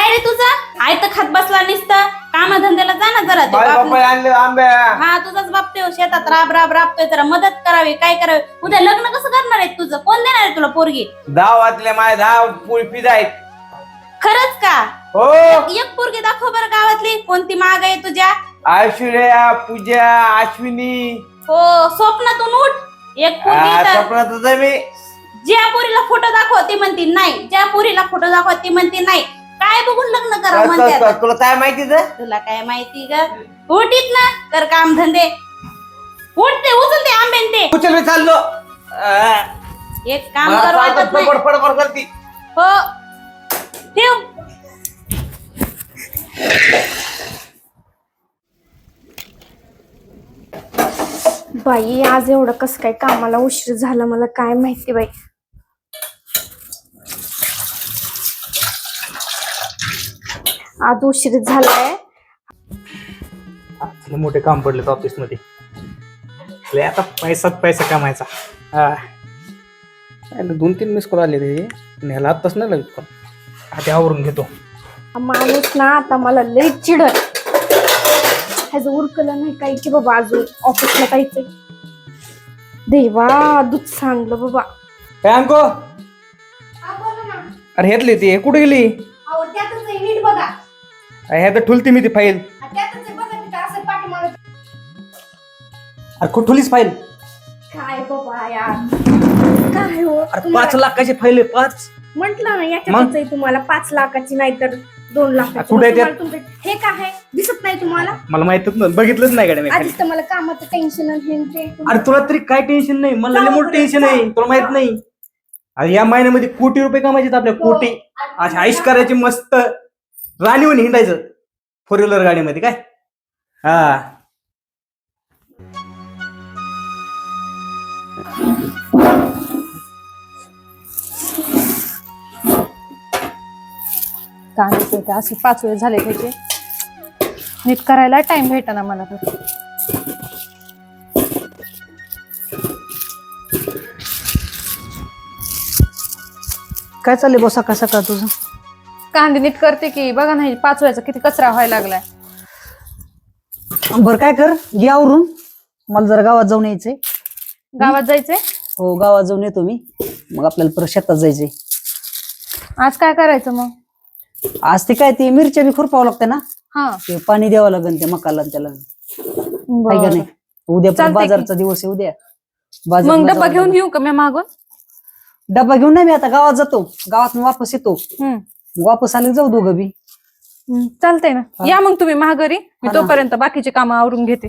काय रे तुझं आय तर खात बसला नुसतं कामधंद्याला जा ना जरा हा तुझाच बाप ते शेतात राब राब राबतोय जरा मदत करावी काय करावी उद्या लग्न कसं करणार आहे तुझं कोण देणार आहे तुला पोरगी 10 वाजले माझ्या 10 पुळपी आहेत खरंच का हो एक पोरगी दाखव बरं गावातली कोणती माग आहे तुझ्या ऐश्वर्या पूजा अश्विनी हो स्वप्नातून उठ एक पोरगी तर- स्वप्नात मी ज्या पोरीला फोटो दाखव ती म्हणती नाही ज्या पोरीला फोटो दाखव ती म्हणती नाही काय बघून लग्न करा म्हणते तुला काय माहिती तुला काय माहिती ग उठीत ना कर काम धंदे उठते उचलते आंबेन ते उचल मी चाललो एक काम कर वाटत नाही फडफड करती हो ठेव बाई आज एवढं कसं काय कामाला उशीर झाला मला काय माहिती बाई. आज उशीर झालाय. मोठे काम पडले ऑफिस मध्ये आता पैसा कमायचा. 2-3 मिस कॉल आले रे ह्याला आत्ताच नाही लागत पण आधी आवरून घेतो. माणूस ना आता मला लई चिडत ह्याचं उरकलं नाही काही की बाबा अजून ऑफिसला जायचंय. देवा दूध सांगलं बाबा. काय अंको अरे घेतली ती कुठे गेली नीट बघा ह्या तर ठुलती मी ती फाईल. अरे कुठं ठुलीच फाईल काय बाबा यार काय हो 5 लाखाची फाईल आहे 5. म्हंटल ना याच्यात तुम्हाला 5 लाखाची नाही तर 2 लाखाची. कुठे आहे हे काय आहे दिसत नाही तुम्हाला. मला माहितच नाही बघितलंच नाही गाडी. आधीच तर मला कामाचं टेन्शन आहे. अरे तुला तरी काय टेन्शन नाही मला लय मोठं टेन्शन आहे तुला माहित नाही. अरे या महिन्यामध्ये कोटी रुपये कमायचे आपल्या कोटी. अशा आईश करायची मस्त राणीहून हिंडायचं 4 व्हीलर गाडीमध्ये काय. हा कांदे असे 5 वेळ झाले त्याचे नीट करायला टाइम भेटना मला तर. काय चाललंय बसा कसा का तुझं. कांदे नीट करते की बघा नाही 5 वेळाचा किती कचरा व्हायला लागलाय. बरं काय कर घे आवरून मला जरा गावात जाऊन यायचंय. गावात जायचंय. हो गावात जाऊन येतो मी मग आपल्याला परत शेतात जायचंय. आज काय करायचं मग. आज ते काय ते मिरच्या बी खुरपावं लागतं ना. हा ते पाणी द्यावं लागेल त्या मकाला त्याला काय का नाही. उद्या पण चालतंय बाजारचा दिवस आहे उद्या मग डब्बा घेऊन येऊ का मी मागून. डब्बा घेऊन नाही मी आता गावात जातो गावात वापस येतो वापस आले जाऊ दोघं बी. चालतंय ना या मग तुम्ही महागरी मी तोपर्यंत बाकीचे काम आवरून घेते.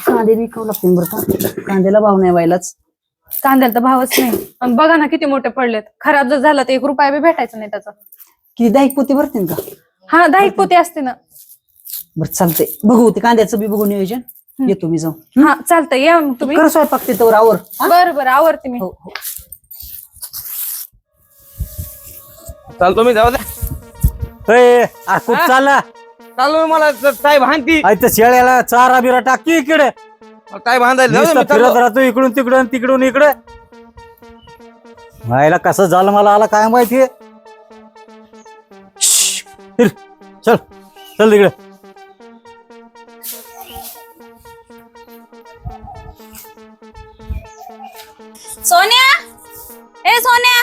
कांदे विकावं लागते बरं का कांद्याला भाव नाही व्हायलाच. कांद्याला तर भावच नाही आणि बघा ना किती मोठे पडलेत. खराब जर झाला तर 1 रुपया बी भेटायचा नाही त्याचा. किती 10 पोती भरते का. हा 10 पोती असते ना. बरं चालतंय बघू ते कांद्याचं बी बघू नियोजन येतो मी जाऊन. हा चालतंय या मग तुम्ही. कर स्वयंपाक तिथं आवर. बरं आवरते मी. चालतो मी जाऊ दे खूप चालला चालू मला काय भांती शेळ्याला चारा बिरा टाकी इकडे काय बांधायला फिरत राहतो इकडून तिकडून तिकडून इकडे. व्हायला कसं झालं मला आला काय माहितीये. चल चल तिकडे. सोन्या ए सोन्या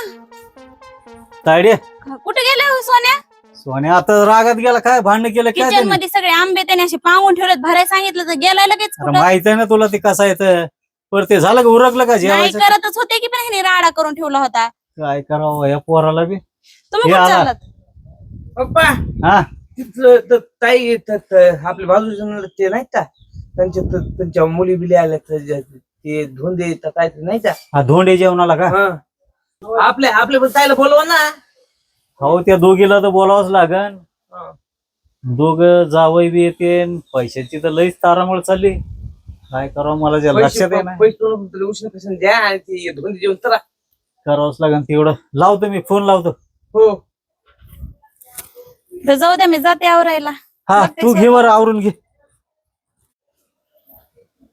तायडे कुठे गेले हो सोन्या. सोन्या आता रागात गेला काय भांडण केलं काय किचन त्याने? मध्ये सगळे आंबे त्याने असे पांगून ठेवलेत भरायला सांगितलं तर गेलाय लगेच अरे कुठं. माहित आहे ना तुला ते कसं येतं पर ते झालं का उरकलं का नाही जेवायचं. करतच होते की पण ह्याने राडा करून ठेवला होता. काय करावं या पोराला बी. तुम्ही हे कुठं आला. चाललात. पप्पा हा तिथलं ताई आपल्या बाजूच्या ते नाही का त्यांच्या मुली बिली आल्या ते धोंडे काय नाही का. हा धोंडे जेवणाला का. आपल्या पण ताईला बोलवा ना. हो त्या दोघीला तर बोलावंच लागन. दोघ जावई बी येते पैशाची तर लईच तारामळ चालली. काय करावं मला जे लक्षात आहे ना उष्ण द्या आणि ते धोंडे जेवण तर करावंच लागन तेवढं. लावतो मी फोन लावतो. हो तर जाऊ द्या मी जाते आवरायला. हा तू घे वर आवरून घे.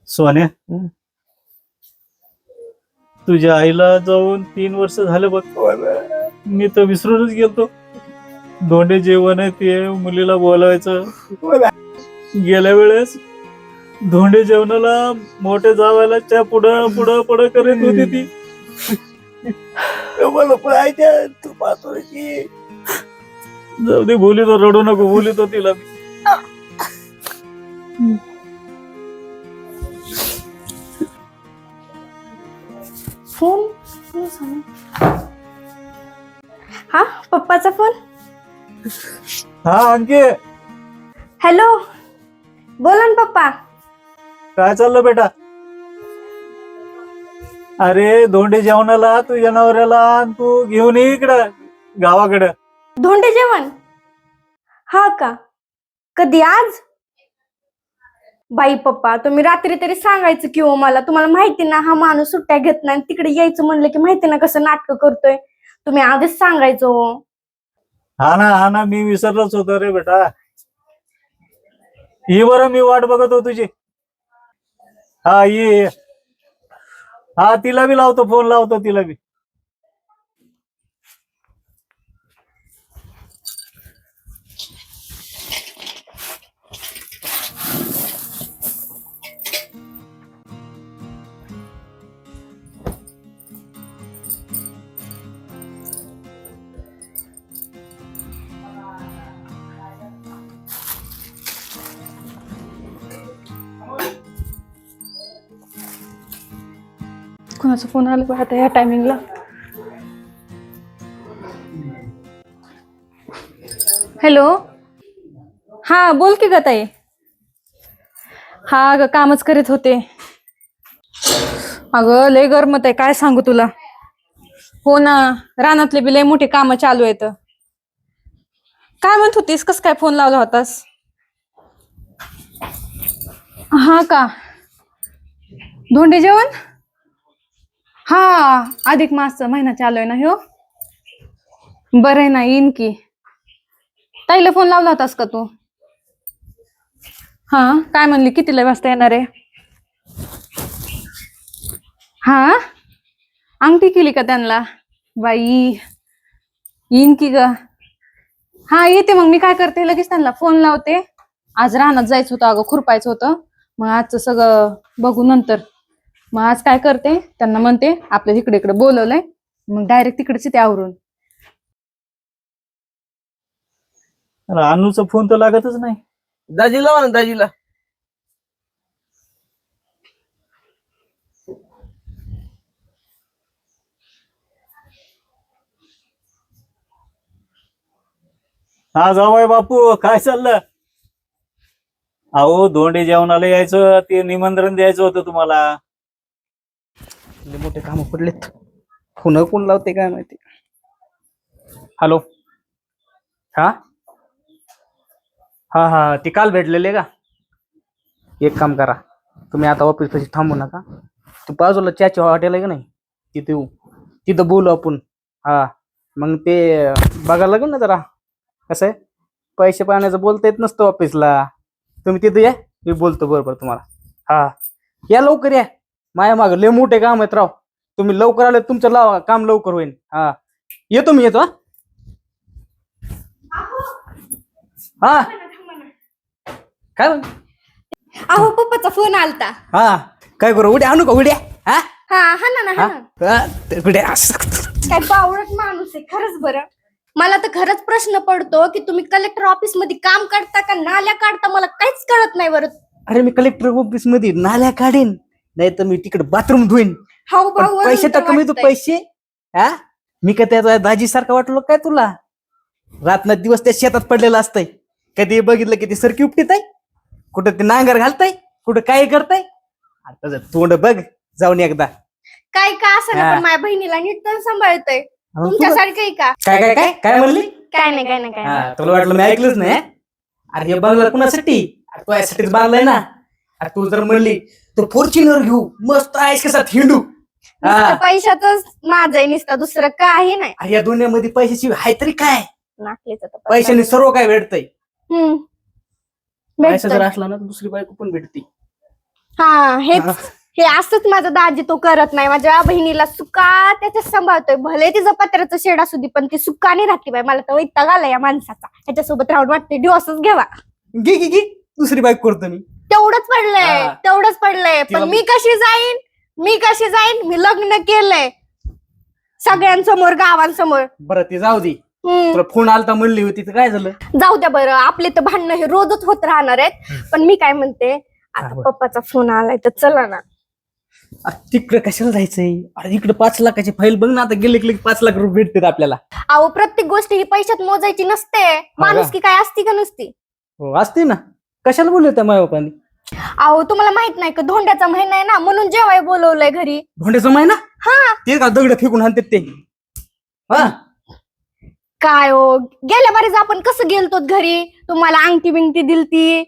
सोन्या तुझ्या आईला जाऊन 3 वर्ष झाले बघ. मी तर विसरूनच गेलतो. धोंडे जेवण आहे ते मुलीला बोलायचं. गेल्या वेळेस धोंडे जेवणाला मोठे जावायला त्या पुढं पुढं पुढं करत होती ती. मला पाहिजे तू पाहतो की जाऊ दे, बोलितो, रडू नको, बोलितो तिला मी. फोन हा पप्पाचा फोन. हा अंके, हॅलो, बोला ना पप्पा. काय चाललं बेटा? अरे धोंडे जेवणाला तू जनावराला आणि तू घेऊन ये इकडं गावाकडं. धोंडे जेवण? हा का, कधी आज? बाई पप्पा, तुम्ही रात्री तरी सांगायचं की हो मला. तुम्हाला माहिती ना हा माणूस सुट्ट्या घेत नाही. तिकडे यायचं म्हणलं की माहिती ना कसं नाटक करतोय. तुम्ही आधीच सांगायचं हो. हा ना मी विसरलोच होतो रे बेटा. ये बरं, मी वाट बघत होतो तुझी. हा ये. हा तिला बी लावतो, फोन लावतो तिला बी. कोणाचा फोन आला बा आता या टायमिंगला? हॅलो, हा बोल की ग ताई. हा ग, कामच करीत होते. अगं लय गरमत आहे, काय सांगू तुला. हो ना, रानातले बी लय मोठे काम चालू आहेत. काय म्हणत होतीस, कस काय फोन लावला होतास? हा का, धोंडे जेवण? हा, अधिक मास महिना चालू आहे ना ह्यो. बरं आहे ना, येईन की. ताईला फोन लावला होतास का तू? हा, काय म्हणली, कितीला वाजता येणार आहे? हा, अंगठी केली का त्यांना? बाई, येईन की ग. हा येते मग. मी काय करते, लगेच त्यांना फोन लावते. आज रानात जायचं होतं अगं, खुरपायचं होतं. मग आजचं सगळं बघू नंतर. मग आज काय करते, त्यांना म्हणते आपल्या इकडे बोलवलंय, मग डायरेक्ट तिकडेच ते आवरून. अनुचा फोन तर लागतच नाही. दाजीला लावा ना, दाजीला. हा जावाय बापू, काय चाललं? अहो धोंडे जेवणाला यायचं, ते निमंत्रण द्यायचं होतं तुम्हाला. मोठे काम पडलेत. फोन कोण लावते काय माहिती. हॅलो, हा हा हा, ते काल भेटलेले का? एक काम करा, तुम्ही आता ऑफिस पाशी थांबू नका. तू बाजूला चाची हॉटेल आहे का नाही, तिथे येऊ, तिथं बोलू आपण. हा, मग ते बघायला लागेल ना जरा. कसं आहे, पैसे पाण्याचं बोलता येत नसतं ऑफिसला. तुम्ही तिथे या, मी बोलतो बरोबर तुम्हाला. हा या, लवकर या. माया माग लय मोठे काम आहेत राव. तुम्ही लवकर आले, तुमचं काम लवकर होईल. हा येतो मी, येतो. हा काय म्हण? अहो पप्पाचा फोन आलता. हा काय करू, उड्या आणू का, उड्या? हा हा हा ना हा ना. उड्या. काय बावळट माणूस आहे खरंच. बरं, मला तर खरंच प्रश्न पडतो की तुम्ही कलेक्टर ऑफिस मध्ये काम करता का नाल्या काढता, मला काहीच कळत नाही. बरं, अरे मी कलेक्टर ऑफिस मध्ये नाल्या काढीन, नाही तर मी तिकडे बाथरूम धुईन. हाऊ भाऊ पैसे तर कमी, तू पैसे. हा, मी का त्याचा दाजी सारखा वाटलो काय तुला? रात्र दिवस त्या शेतात पडलेलं असतंय. कधी बघितलं की ते सरकी उपटीत आहे, कुठं ते नांगर घालताय, कुठं काय करताय. आता तोंड बघ जाऊन एकदा. काय का असं ना, पण माझ्या बहिणीला नीट तर सांभाळतोय. तुमच्यासारखं आहे का? काय काय काय काय म्हणली? काय नाही काय नाही काय नाही. तुला वाटलं मी ऐकलंच नाही. अरे हे बांगला कुणासाठी? तू यासाठीच बांधलाय ना. अरे तू जर म्हणली तर फॉर्च्युनर घेऊ, मस्त आहेस कसा हिंडू. नुसतं पैशातच माझं नुसतं, दुसरं काही नाही. अरे या दुनियामध्ये पैशाची आहे तरी काय? नाकलीचं तर पैशाने सर्व काय भेटतंय. पैसा भेटतंय. जर असला ना तर दुसरी बायको पण भेटते. हा, हे असंच माझा दाजी तो करत नाही. माझ्या बहिणीला सुका त्याच्यात सांभाळतोय. भले तिचं पत्र्याचं शेड असू दे पण ती सुका नाही राहते बाई. मला तर वैताग आला या माणसाचा. ह्याच्यासोबत राहून वाटते डिवोर्सच घ्यावा. घे दुसरी बाईक करतो मी. तेवढंच पडलंय तिला- पण मी कशी जाईन मी लग्न केलंय सगळ्यांसमोर गावांसमोर. बरं ते जाऊ दे. तुला फोन आलता म्हणली होती तर काय झालं? जाऊ द्या बरं. आपले तर भांडणं हे रोजच होत राहणार आहेत. पण मी काय म्हणते आता बोल. पप्पाचा फोन आलाय तर चला ना. तिकडे कशाला जायचंय? अरे इकडे 5 लाखाची फाईल बघ ना. आता गेले की 5 लाख रुपये भेटतात आपल्याला. अहो प्रत्येक गोष्ट ही पैशात मोजायची नसते. माणूस की काय असती का नसती? हो असते ना. कशाला बोलले त्या माय बापाने? अहो तुम्हाला माहित नाही का धोंड्याचा महिना आहे ना म्हणून जेवाय बोलवलंय घरी. धोंड्याचा महिना? हा ते का दगड फेकून आणतात ते? हा काय हो गेल्या बारीच आपण कसं गेलतो घरी तुम्हाला अंगठी बिंगठी दिलती.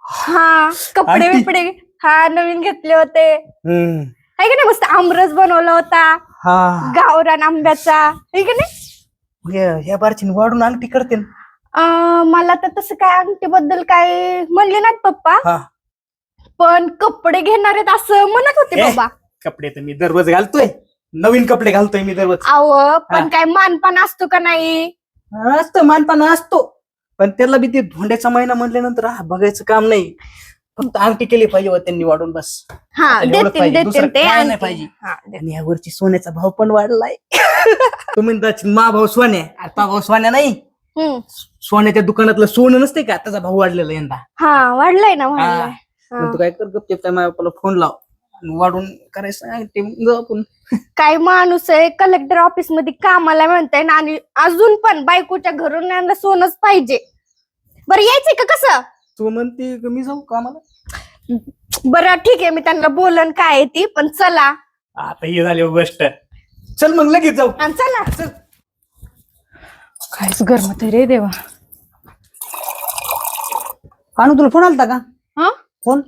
हा कपडे अंगठी? बिपडे हा नवीन घेतले होते. हम्म. आहे का नाही मस्त आमरस बनवला होता हा गावरान आंब्याचा. आहे का नाही? या बारची वाढून अंगठी करते ना. मला तर तसं काय अंगठी बद्दल काय म्हणले नाहीत पप्पा. हा. पण कपडे घेणार आहेत असं म्हणत होते ए. बाबा. कपडे तर मी दररोज घालतोय. नवीन कपडे घालतोय मी दररोज. अहो पण काय मानपान असतो का नाही? असतं मानपाना असतो. पण त्याला बी ते धोंड्याचा महिना म्हणल्यानंतर बघायचं काम नाही. फक्त अंगठी केली पाहिजे व त्यांनी वाढून बस. हा एवढंच देतील पाहिजे. दुसरं देतील ते काय नाही आणतील. पाहिजे. हा, देतील. आणि यावरची सोन्याचा भाव पण वाढलाय. तुम्ही मा भाऊ सोन्या आता भाऊ सोन्या नाही. हम्म. सोन्याच्या दुकानातलं सोनं नसते का त्याचा भाव वाढलेला यंदा. हा वाढलाय ना वाढलाय. हा. हा. मग तू काय कर गपचेप त्या माय बापाला फोन लाव आणि वाढून करायचं अंगठी जाऊ आपण. काय माणूस आहे कलेक्टर ऑफिस मध्ये कामाला म्हणताय ना आणि अजून पण बायकोच्या घरून यांना सोनच पाहिजे. बरं यायचंय का कसं? तू म्हणते का मी जाऊ कामाला? बरं ठीक आहे मी त्यांना बोलन काय आहे ती पण चला. आता ही झाली गोष्ट. चल मग लगेच जाऊ. आणि चला चल. काहीच गरमत आहे रे देवा. आणू तुला फोन आलता का? हा फोन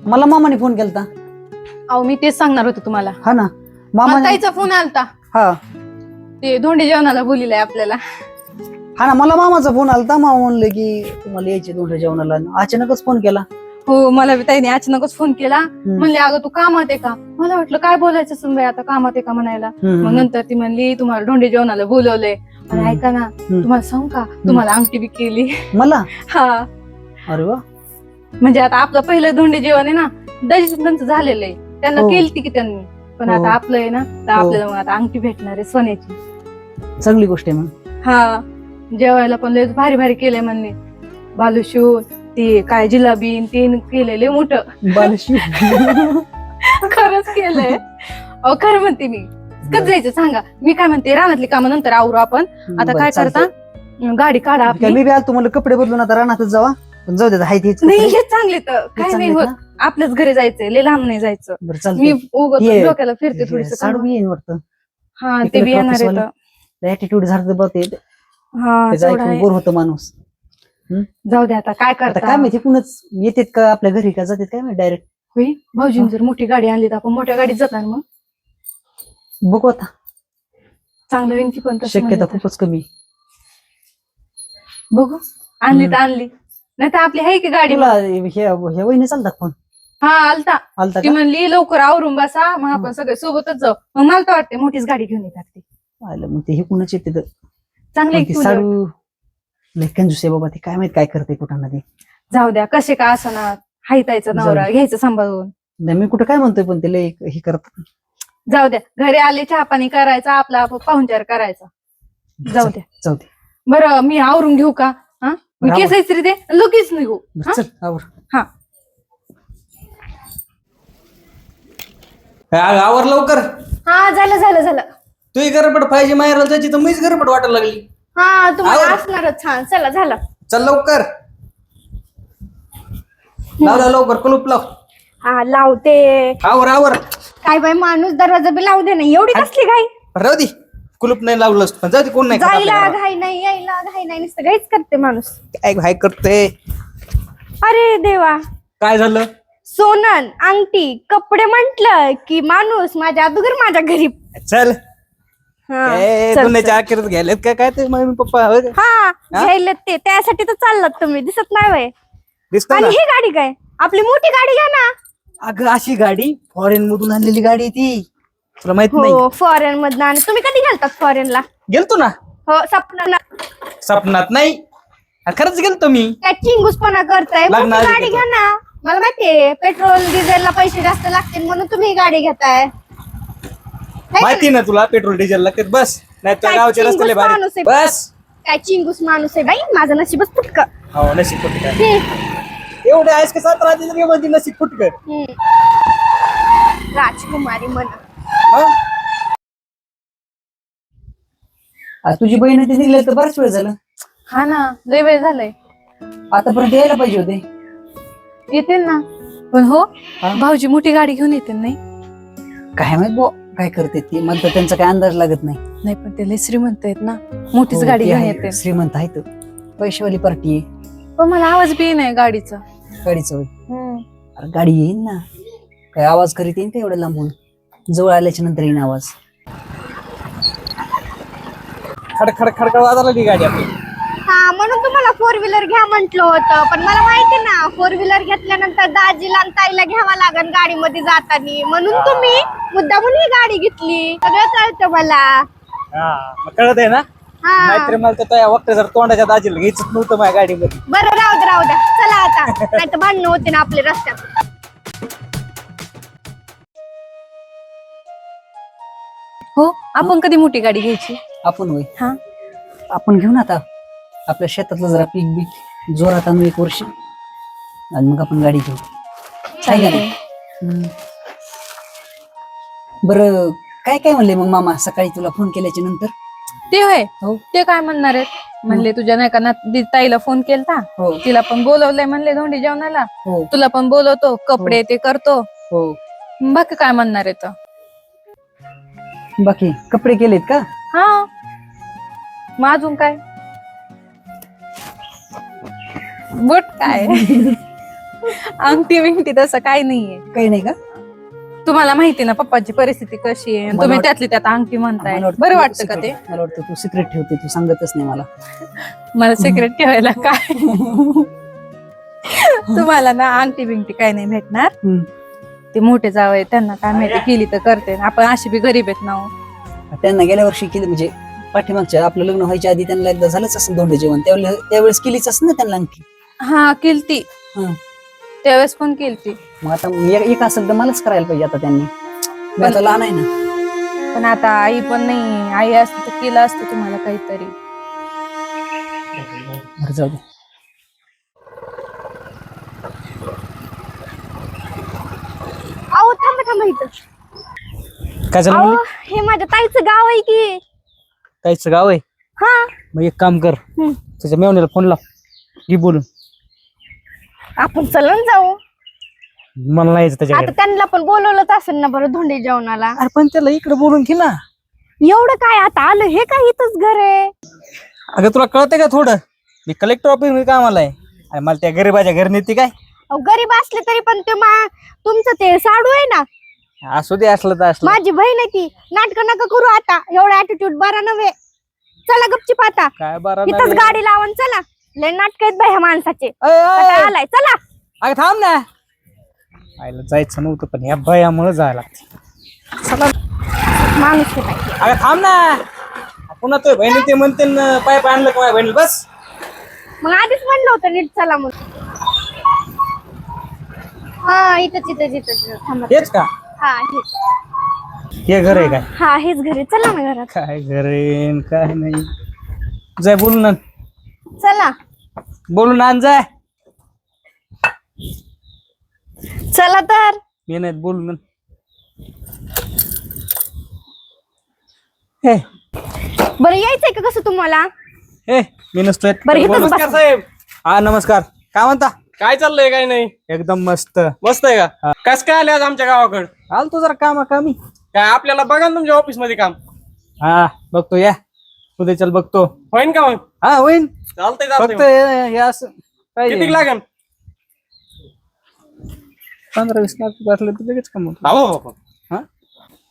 मला मामाने फोन केलता. अहो मी तेच सांगणार होते तुम्हाला. हा ना मला मामाने. ताईचा फोन आलता. हा ते धोंडे जेवणाला बोलिलाय आपल्याला. हा ना मला मामाचा फोन आलता. मामा म्हणले की तुम्हाला यायचे दोन जेवणाला. अचानकच फोन केला. हो मला बी ताईने अचानकच फोन केला. म्हणले अगं तू कामात आहे का? मला वाटलं काय बोलायचं सुनबाई आता कामात आहे का म्हणायला. मग नंतर ती म्हणली तुम्हाला धोंडे जेवणाला बोलवलंय. आणि ऐका ना तुम्हाला सांगू का तुम्हाला अंगठी बी केली. मला. हा अरे वा. म्हणजे आता आपलं पहिलं धोंडे जेवण आहे ना त्यांचं झालेलं आहे. त्यांना हो. केली की त्यांनी. पण हो. आता आपलं आहे ना तर हो. आपल्याला मग आता अंगठी भेटणार आहे सोन्याची. चांगली गोष्ट आहे मग. हा जेवायला पण लय भारी भारी केलंय म्हणले. बालुशो ते काय जिलाबी ते केलेले मोठं. बालशी. खरंच केलंय. अहो खरं म्हणते मी. कधी जायचं सांगा. मी काय म्हणते रानातली कामं नंतर आवरू आपण. आता बरं, काय चालतंय. करता गाडी काढा काय आपली. मी बी आलो तुम्हाला कपडे बदलून आता रानातच जावा. पण जाऊ दे हाय तेच नाही कपडे. हे चांगले तर काय चांगले नाही आहेत होत. आपल्याच घरी जायचंय लय लांब नाही जायचं. बरं मी चालतंय. उगाच ये. डोक्याला फिरते थोडीस. साडू येईन वाटतं. हा ते इकडे बी येणार office वाले. आहे. ऍटिट्यूड झालं बघ ते. हा त्याचं तेवढं ऐकून आहे. बोर होतं माणूस. जाऊ दे आता काय आता करता. काय माहिती कुणच येतात का आपल्या घरी का जातात काय माहिती डायरेक्ट. होय भाऊजीने जर मोठी गाडी आणली तर आपण मोठ्या गाडीत जाणार मग. बघू आता. चांगलं विनती पण तसं शक्यता म्हणलं तर. खूपच कमी. बघू आणली तर आणली नाही तर आपली आहे की गाडी. तुला ह्या वहिनी चालतात फोन हा आलता. आलता ती का? म्हणली लवकर आवरून बसा मग आपण सगळे सोबतच जाऊ. मग मला तर वाटते मोठीच गाडी घेऊन येतात ती. आलं मग ते हे कुणाच येते तर. चांगली पण ती साडू लय कंजूस आहे बाबा. ती काय माहित काय करते कुठं ना ते. जाऊ द्या कसे का असणार हायतायचा जाऊ नवरा दे. घ्यायचं सांभाळून. नाही, मी कुठं काय म्हणतोय पण ते लय हे करत. जाऊ द्या घरी आले चहा पाणी करायचा आपला आपण पाहुणचार करायचा. जाऊ द्या. जाऊ दे. बरं मी आवरून घेऊ का? हा मी बरं, केस इस्त्री दे लगेच निघू. हा? चल आवर. हा आवर लवकर. हा झालं तू गडबड पाहिजे माहेराला जायची तर मीच गडबड वाटायला लागली. हा तुम्हाला आवर. असणारच. छान चला झालं. चल लवकर. लाव लवकर कुलूप लाव. हा लावते. आवर आवर. काय बाई माणूस दरवाजा बी लावू दे नाही एवढी कसली घाई. राहू दे. कुलूप नाही लावलं पण जाऊ दे कोण नाही खात जायला आपल्या घरात. घाई नाही यायला घाई नाही नुसतं घाईच करते माणूस. काय हाय करते. अरे देवा. काय झालं? सोनन अंगठी कपडे म्हंटल की माणूस माझ्या अगोदर माझ्या घरी. चल. हा, ए, चल, पुण्याच्या चल. अखेरच घ्यायलेत काय ते मम्मी पप्पा होय का? हा घ्यायला ते त्यासाठी तर चाललात तुम्ही दिसत नाही वय. दिसतं आणि ना. ही गाडी काय आपली मोठी गाडी घ्या ना. अगं अशी गाडी फॉरेन मधून आणलेली गाडी आहे ती, तुला माहित नाही? हो फॉरेन मधनं. आणि तुम्ही कधी गेलतात फॉरेनला? गेलतो ना हो सपना. सपनात नाही, खरंच गेलतो मी. काय चिंगूसपणा करताय? मोठी लग्नाआधी गाडी घेतो. घ्या ना. मला माहितीये पेट्रोल डिझेलला पैसे जास्त लागतील म्हणून तुम्ही गाडी घेताय. है का माहिती ना तुला पेट्रोल डिझेल लागते. बस नाही तर काय गावचे रस्ते चिंगूस भारी. माणूस आहे. बस काय चिंगूस माणूस आहे बाई, माझं नशीबच फुटकं. हो नशीब फुटक. एवढे आहेस का 17 दिवस मध्ये नशीब फुटक. राजकुमारी म्हणा. तुझी बहीण ते निघले तर बराच वेळ झाला. हा ना, लय वेळ झालाय. आतापर्यंत यायला पाहिजे होते. येतील ना, पण हो हा? भाऊजी मोठी गाडी घेऊन येते नाही. काय माहित बुवा काय करते ते, मला तर त्यांचा काय अंदाज लागत नाही. नाही पण ते लय श्रीमंत आहेत ना, मोठीच हो, गाडी ते घेऊन आहे, येते. श्रीमंत आहे तो, पैशावाली पार्टी आहे. पण मला आवाज बी नाही गाडीचा. गाडीचं होय. अरे गाडी येईन ना, काय आवाज करीत येईन का एवढं लांबून? जवळ आल्याच्या नंतर येईन आवाज. खडखड खडखड वाजायला ती गाडी आपली. हा म्हणून तुम्हाला फोर व्हीलर घ्या म्हंटल होतं, पण मला माहिती ना फोर व्हीलर घेतल्यानंतर दाजीला आणि ताईला घ्यावा लागेल गाडीमध्ये जाताना, म्हणून तुम्ही मुद्दामून ही गाडी घेतली. सगळं कळतं मला. कळत आहे ना. हा नाहीतर मला तर त्या वक्त जर तोंडाच्या दाजीला घ्यायचंच नव्हतं माझ्या गाडीमध्ये. बरं राहू द्या चला आता, नाही तर भांडणं होते ना आपले रस्त्यात. हो आपण कधी मोठी गाडी घ्यायची? आपण होय, हा आपण घेऊन आता आपल्या शेतातलं जरा पीक बीक जोरात आणू 1 वर्ष, आणि मग आपण गाडी घेऊ. काय चालतंय. बरं काय काय म्हणले मग मामा सकाळी तुला फोन केल्याच्या नंतर? ते होय, हो. ते काय म्हणणार आहेत म्हणले, तुझ्या नाही का ताईला फोन केलता, हो तिला पण बोलवलंय म्हणले धोंडी जेवणाला, हो तुला पण बोलवतो, कपडे ते करतो. हो. बाकी काय म्हणणार आहेत? बाकी कपडे केलेत का? हा मग अजून काय? बट काय अंगठी बिंगठी तसं काय नाहीये. काही नाही का? तुम्हाला माहिती ना पप्पाची परिस्थिती कशी आहे, मला तुम्ही वाट- त्यातली त्यात अंगठी म्हणताय. मला वाटतं बरं तू वाटतं का ते? secret- मला वाटतं तू सिक्रेट ठेवते, तू सांगतच नाही मला. मला सिक्रेट ठेवायला काय? तुम्हाला ना अंगठी बिंगठी काय नाही भेटणार. हम्म. ते मोठे जावई त्यांना काय माहिती, केली तर करते. आपण अशी बी गरीब आहेत ना हो. त्यांना गेल्या वर्षी केली, म्हणजे पाठीमागच्या आपलं लग्न व्हायच्या आधी त्यांना एकदा झालंच असं धोंडे जेवण, त्यावेळेस केलीच असं ना त्यांना आणखी. हा केलती, हं. त्यावेळेस पण केलती. मग आता एक असेल तर मलाच करायला पाहिजे आता त्यांनी. मी आता लहान आहे ना. पण आता आई पण नाही, आई असते तर केलं असतं तुम्हाला काहीतरी. बरं जाऊ दे. अहो थांबा इथं. काय झालं अहो म्हणले? हे माझ्या ताईचं गाव आहे की. काहीच गाव आहे. हा मग एक काम कर, हम्म. तुझ्या मेवण्याला फोन लाव, घे बोलून. आपण चलन जाऊ. मला नाही यायचं आता त्याच्याकडे. त्यांना पण बोलवलंच असेल ना बरं धोंडे जेवणाला. अरे पण त्याला इकडे बोलून घे ना. एवढं काय आता आलं, हे काय इथंच घर आहे. अगं तुला कळतंय का थोडं, मी कलेक्टर ऑफिस मध्ये कामाला आहे, आणि मला त्या गरीबाच्या घरी नेते काय. अहो, गरीब असले तरी पण ते तुमचं ते साडू आहे ना, असू दे, असलं तर असलं. माझी बहीण आहे ती. नाटक नका करू आता, एवढा ऍटिट्यूड बरा नव्हे. चला गपचीप आता काय बरं इथंच नाही. गाडी लावून चला. लय नाटक आहेत बाई ह्या माणसाचे. अय, अय, आता आलाय चला. अगं थांब ना. आईला जायचं नव्हतं पण या भयामुळे जायला लागते. माणूस आहे बाई. अगं थांब ना. पुन्हा तो बहिणी ते म्हणते ना, पाय आणलं का माझ्या बहिणीला. बस मग आधीच म्हणलं होतं नीट चला म्हणून. हा इथं थांबा. हेच का? हा हेच. हे घर आहे काय? हा हेच घरी. चला ना घरात. काय घर आहे काय नाही. जाय बोलून आण. चला बोलून आण जाय. चला तर. मी नाही बोलून आण. हे बरं यायचंय का कसं तुम्हाला? हे मी नसतोय. बरं, इथंच नमस्कार बसा. साहेब. हा नमस्कार. काय म्हणता? काय चाललंय? काय नाही. एकदम मस्त. मस्त आहे का? कस काय आले आज आमच्या गावाकडे? आल तू जरा कामा कामी. काय आपल्याला बघा ना तुमच्या ऑफिस मध्ये काम. हा बघतो या. उद्या चल बघतो. होईन का मग? हा होईन. चालतंय फक्त चालतंय. हे असं पाहिजे. किती लागेल? 15-20 लाख वाटलं तर लगेच कमवतो. हो हा?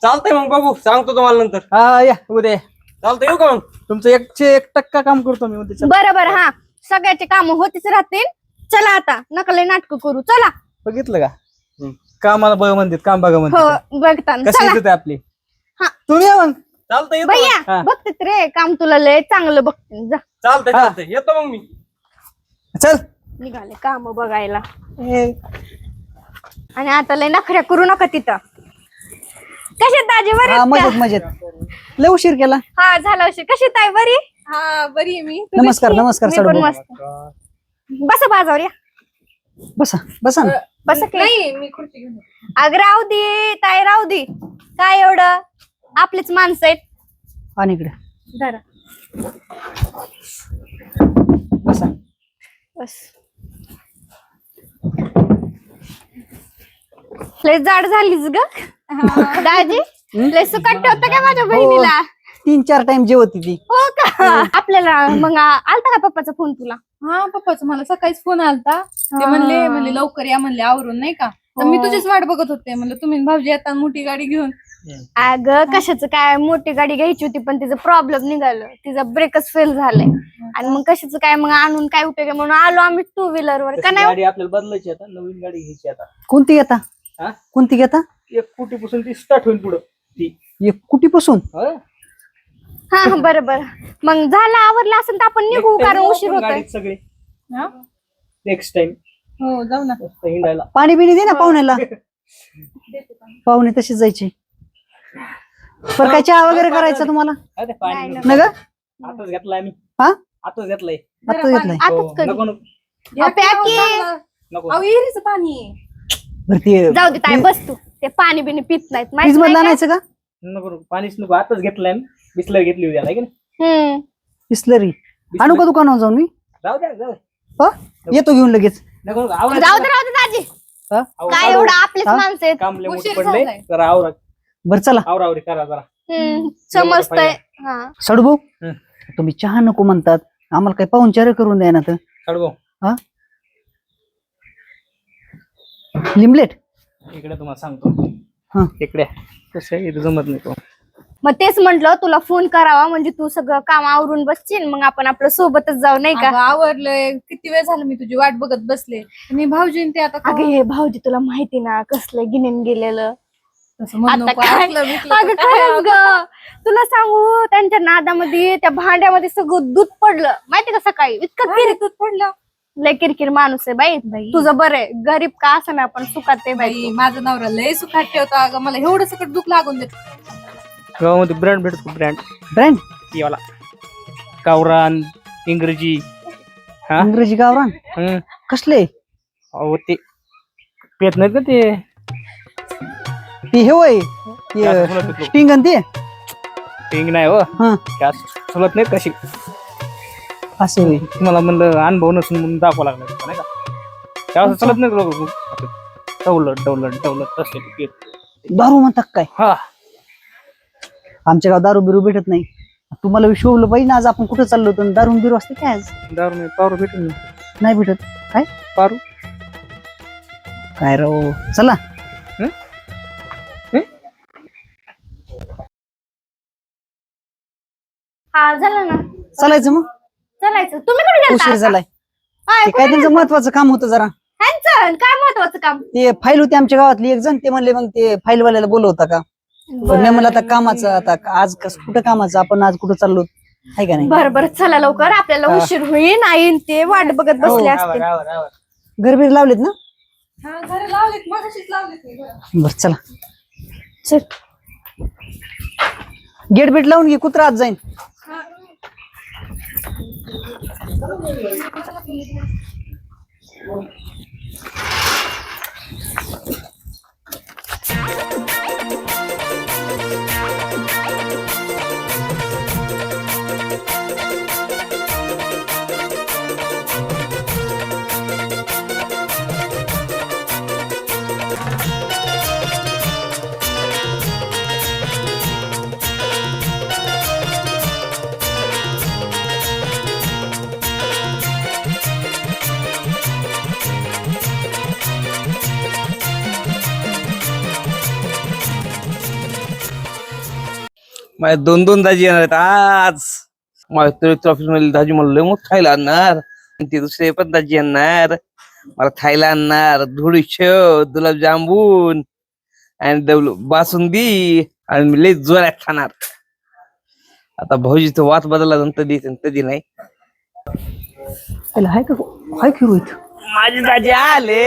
चालतंय मग बघू, सांगतो तुम्हाला नंतर. हा या उद्या. चालतंय येऊ का मग? तुमचं 1% काम करतो मी उद्या. बरं बरं हा सगळ्याचे काम होतीच राहतील. चला आता नका लय नाटक करू. चला. बघितलं का? कामाला बघा म्हणतात, काम बघा म्हणतात. हो बघताना कशी चला. येते आपली हा. तुम्ही या मग. चालतंय येतो भैया हा. बघते रे काम तुला लय चांगलं बघते जा चालतंय हा. चालतंय येतो मग मी. चल. निघाले काम बघायला आणि आता लय नखऱ्या करू नका तिथं. कशी ताजी बरी हा आहेत मजेत का? मजेत लय उशीर केला. हा झाला उशीर. कशी ताई बरी? हा बरी आहे मी. नमस्कार नमस्कार मी साडू पण भाऊ. मस्त. बसा बाजावर या. बसा बसा ना. बसा की. नाही मी खुर्ची घेऊन येते. अग राहू दे ताई राहू दे. काय एवढं आपलीच माणसं आहेत. आणि इकडे धरा बसा. बस. लय जाड झालीस ग दाजी. लय सुकट ठेवतं का माझ्या बहिणीला? 3-4 टाइम जेवती ती. हो का? आपल्याला मग आलता का पप्पाचा फोन तुला? हा पप्पाचा मला सकाळीच फोन आलता. ते म्हणले लवकर या म्हणले आवरून नाही का. तर मी तुझीच वाट बघत होते. म्हणलं तुम्ही भाऊजी येतात मोठी गाडी घेऊन. अगं कशाचं काय मोठी गाडी घ्यायची होती पण तिचं प्रॉब्लेम निघालं. तिचा ब्रेकच फेल झालाय आणि मग कशाचं काय मग आणून काय उपयोग आहे म्हणून आलो आम्ही 2 व्हीलर वर. का नाही? गाडी आपल्याला बदलायची आता, नवीन गाडी घ्यायची आता. कोणती घेता? हा? कोणती घेता? 1 कोटीपासून ती स्टार्ट होईल पुढं ती. एक कुटीपासून? होय? हा बरं बरं. मग झालं आवरलं असेल तर आपण निघू कारण उशीर होतोय. गाडीत सगळे हा? नेक्स्ट टाइम हो जाऊ ना. हिंडायला. पाणी बिणी दे ना पाहुण्याला. पाहुणे तशीच जायचे. पर काय चहा वगैरे करायचा तुम्हाला? अरे पाणी नाही, नको. न ग आताच घेतलाय आम्ही. हा? आताच घेतलाय. आता घेतलाय. हो, आताच कधी? नको नको या प्या की. चांगलं. नको. अहो विहिरीचं पाणी आहे. बरं ते जाऊ दे ताई बस तू. ते पाणी बिनी पित नाहीत फ्रीज माहिती मधलं नाही का? आणायचं का? नको नको. पाणीच नको. आताच घेतलाय आम्ही. बिस्लरी घेतली होती आता, है की नाही? बिस्लरी आणू का दुकानावर जाऊन मी? जाऊ द्या जाऊ द्या. हो? येतो घेऊन लगेच. नको नको. आवरा. जाऊ दे दाजी. हा? आवरा. काय एवढं आपलेच हा? माणसं आहेत. काम लय मोठं उशीर पडलंय. झालाय. जरा आवरा बरं चला आवरावरी करा जरा. समजतंय. हा साडू भाऊ हं. तुम्ही चहा नको म्हणतात आम्हाला काही पाहुणचार करून द्या ना तर. साडू हा लिमलेट इकडे तुम्हाला सांगतो. हा. इकडे कसं आहे, इथं जमत नाही तो. मग तेच म्हंटल तुला फोन करावा म्हणजे तू सगळं काम आवरून बसशील मग आपण आपलं सोबतच जाऊ नाही का? अगं, आवरलंय. किती वेळ झालं मी तुझी वाट बघत बसले. आणि भाऊजीन ते आता अगं हे भाऊजी तुला माहिती ना कसलं गिन्यान गेलेलं. तसं म्हणू आता नको. काय? ऐकलं बिकलं अगं तर काय खरंच ग तुला सांगू त्यांच्या नादामध्ये त्या भांड्यामध्ये सगळं दूध पडलं माहिती का सकाळी इतकं काय दूध पडलं? लय किरकिर माणूस आहे बाई. तुझं बरं आहे गरीब का असं ना आपण सुखात आहे बाई. बाई माझं नवरा लय सुखात ठेवता. अगं मला एवढं सकट दुःख लागून देत. गावामध्ये ब्रँड भेटतो ब्रँड ब्रँड याला गावरान इंग्रजी. हा इंग्रजी गावरान हम्म. कसले अहो ते पेत नाहीत का ते. ते हे होय जास्त फुलत नाही तो. स्टिंग आणि ते पिंग नाही हो. हा जास्त फुलत नाहीत कशी. असे होय. तुम्हाला म्हणलं अनुभव नसून म्हणून दाखवा लागला नाही का. त्यावेळेस चलत नाही लोक. टवलट टवलट टवलट तसले पेत. दारू म्हणतात काय? हा आमच्या गावात दारू बिरू भेटत नाही. तुम्हाला विश्वलं पाहिजे ना आज आपण कुठं चाललो होतो दारू बिरू असते काय आज? दारू नाही पारू भेटून नाही भेटत काय पारू. काय राव चला. हा झालं ना चालायचं मग चालायचं. तुम्ही कुठे गेलता उशीर आता? झालाय. काय, ते कुठे काय त्यांचं गेलता? महत्वाचं काम होतं जरा. ह्यांचं काय महत्वाचं काम? ते फाईल होती आमच्या गावातली एक जण ते म्हणले मग ते फाईल वाल्याला बोलवता का? पण मी म्हणलं आता कामाचं आता आज कुठं कामाचं आपण आज कुठं चाललो आहे का नाही? बरं बरं चला लवकर आपल्याला हा. उशीर होईल आई ते वाट बघत बसले असते. घर बीर लावलेत ना? हा घर लावलेत मगाशीच लावलेत मी घरं. बर चला चल. गेट बीट लावून घे कुत्रा आत जाईन. माझ्या 2-2 दाजी येणार आहेत आज. माझ्या ऑफिस मध्ये दाजी मला लय मोठ खायला आणणार आणि ते दुसरे पण दाजी येणार. मला खायला आणणार धुळीश गुलाबजामुन आणि बासुंदी आणि मी लई जोरात खाणार. आता भाऊजीचं वाच बदलला कधी नाही. त्याला हाय का हाय की रोहित माझे दाजी आले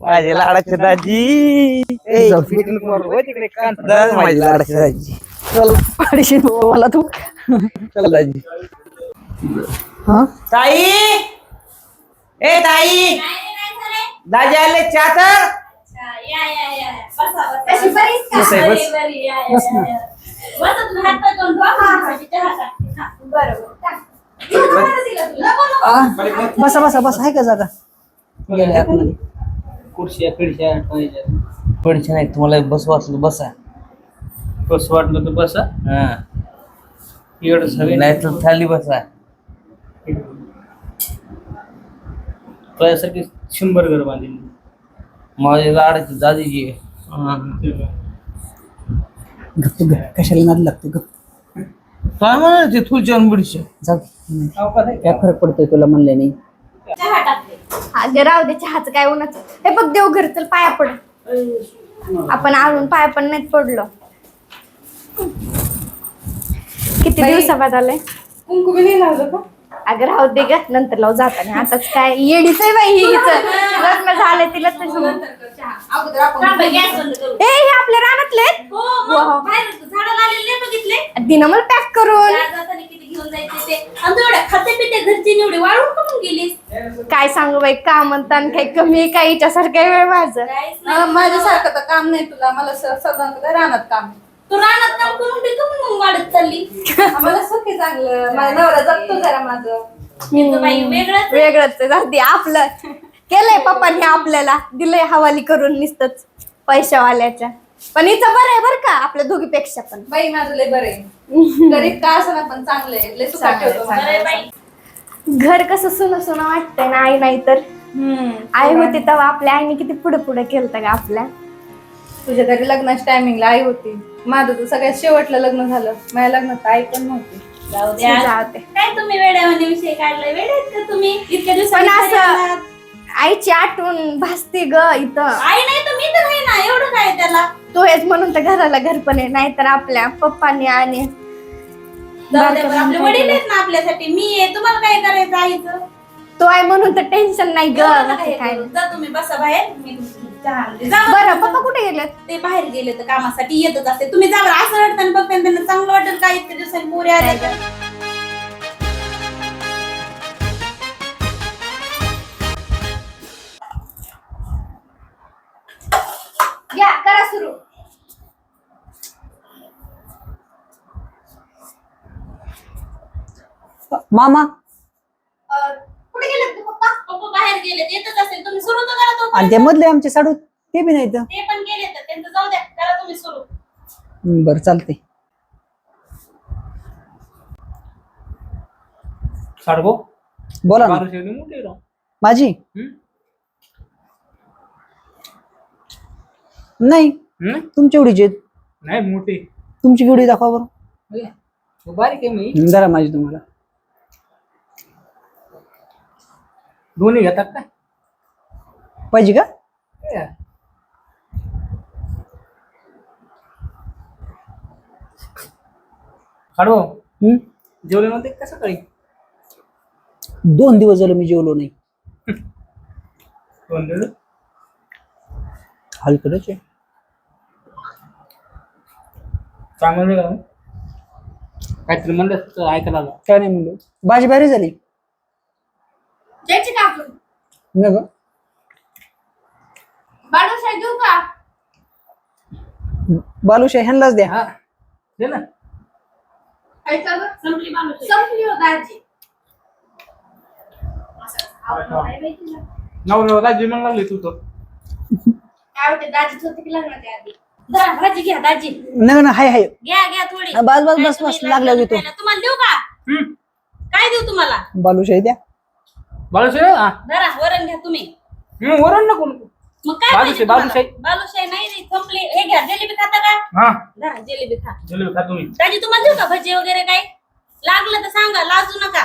माझे लाडाचे दाजी जाऊ. माझे लाडाचे दाजी. चल पाडीशी मला तू चला दाजी. हा ताई ए ताई दाजी आले चहा तर. कशी बरीच का? बस आहे, बस. बरी, या, या, बस ना. या, या. बस तुम्ही हात पाय धुवून ठेवा. चहा टाक. हा, बरोबर टाक. नको, नको. आ, बसा बसा बस आहे का जागा गेले आतमध्ये. खुर्च्या पिढच्या पडचे नाही तुम्हाला बस वाचलं बसा. बस वाटलं तर बसा. हा इकडं सगळे नाही तर खाली बसा. तुझ्यासारखी 100 घर बांधली. माझे लाडाचे दादीजी. गप्प ग, कशाला नाद लागतो गप्प काय म्हणायचे तुझ्या बिडच्या. जाऊ दे. काय फरक पडतोय तुला म्हणले नाही. चहा टाकते. अगं राहू दे चहाचं काय उन्हाचं. हे बघ देव घर चल पाया पड. आपण आणून पाया पण नाही पडलो. किती दिवसाबाद आलंय. कुंकू बी नाही लावलं का? अगं राहू दे ग नंतर लावू जाताना. आताच काय येडीच आहे बाई हिचं. लग्न झालं तिला थांब, गॅस बंद करू. ए हे आपल्या रानातले आहेत? हो, मग बाहेर झाडाला आलेले नाही बघितले? दिनं मला पॅक करून. त्या जाताना किती घेऊन जायचे ते. आणि तू एवढ्या खाते पिते घरची निवडी वाळून करून गेलीस. काय सांगू बाई काम म्हणतात काही कमी आहे काही हिच्यासारखं वेळ माझं. काहीच नाही. माझ्यासारखं तर काम नाही तुला. मला सगळं राहणार काम. तू रानात काम करून ते करून मग वाढत चालली. आम्हाला सुख आहे चांगलं. माझा नवरा जगतो जरा माझं. इथं बाई वेगळंच. वेगळंच आहे. जाऊ दे आपलं केलंय पप्पांनी आपल्याला दिलंय हवाली करून नुसतंच पैशावाल्याच्या. पण हिचं बरं आहे बरं का आपल्या दोघीपेक्षा पण. बाई माझं लय बरं आहे. गरीब का असं ना पण चांगलं आहे. लय सुखात ठेवतो बरं आहे मला. बाई. घर कसं सुनं सुनं वाटतंय ना. आई नाही तर आई होती तेव्हा आपल्या आईने किती पुढे पुढे केलं का आपल्या. तुझ्या तरी लग्नाच्या टायमिंगला आई होती. माझं तर सगळ्यात शेवटलं लग्न झालं. माझ्या लग्नात आई पण नव्हती. जाऊ द्या. जाऊ दे. काय तुम्ही वेड्यावानी विषय काढलाय? वेड्या आहेत का तुम्ही? इतक्या पण दिवसांनी असं- घरी आलात. आईची आठवण भासते ग इथं. आई नाही तर मी तर आहे ना. एवढं काय आहे त्याला? तो हेच म्हणून तर घराला घर पण आहे. नाहीतर आपल्या पप्पांनी आणि जाऊ द्या बरं. आपले वडील आहेत ना आपल्यासाठी. मी आहे. तुम्हाला काय करायचं आईचं? तो आहे म्हणून तर टेन्शन नाही ग. एवढं नका बाकी हे काय करू. नाही. जा तुम्ही बसा बाहेर. मी तुमची चहा आणते. जा बरं पप्पा कुठे गेलेत. ते बाहेर गेले तर कामासाठी येतच असते. तुम्ही जा बरं. असं रडताना बघताना त्यांना चांगलं वाटेल का? इतक्या दिवसांनी पोरी आल्या तर. या करा सुरू. मामा कुठे गेलेत पप्पा. पप्पा बाहेर गेले येतच असेल. तुम्ही सुरू तर करा तो. आणि ते मधले आमचे साडू ते बी नाही तर. ते पण गेले तर त्यांचं जाऊ द्या. करा तुम्ही सुरू. बरं चालते. साडगो बोला ना. मोठे राव. माझी नाही तुमची एवढीच आहेत. नाही मोठे तुमची केवढी दाखवा बरं. बारीक आहे मी. जरा माझी तुम्हाला दोन्ही घेतात काय? पाहिजे का. साडगो हम्म? जेवले नव्हते का सकाळी? 2 दिवस झालं मी जेवलो नाही. दोन दिवस. हलकडच आहे. चांगलं नाही का? काहीतरी म्हणलं तर ऐकायला आलं. काय नाही म्हणलं. भाजी भारी झाली द्यायची का आपण? न ग. बाळूशाही देऊ का? बालुशाही ह्यांनाच द्या. हा दे ना. ऐका गं, संपली बाळूशाही. संपली हो दाजी. नवरा दाजी म्हणून लागली तू तर. काय होते दाजीच होते की लग्नाच्या आधी. जरा भाजी घ्या दाजी. नाही ना हाय हाय. घ्या घ्या थोडी. बस बस काय बस तुम्ही बस लागल्या लग्नात घेतो. जायला तुम्हाला देऊ का? काय देऊ तुम्हाला? बालुशाही द्या. बाळूशाही हा. जरा वरण घ्या तुम्ही. वरण नको. मग काय बालुशाही, पाहिजे तुम्हाला? बालुशाही. बालुशाही नाही रे, संपली. हे घ्या जिलेबी खाता का? हा जरा जिलेबी खा. जेवले खा तुम्ही. दाजी तुम्हाला देऊ का भजी वगैरे काय? लागलं तर सांगा. लाजू नका.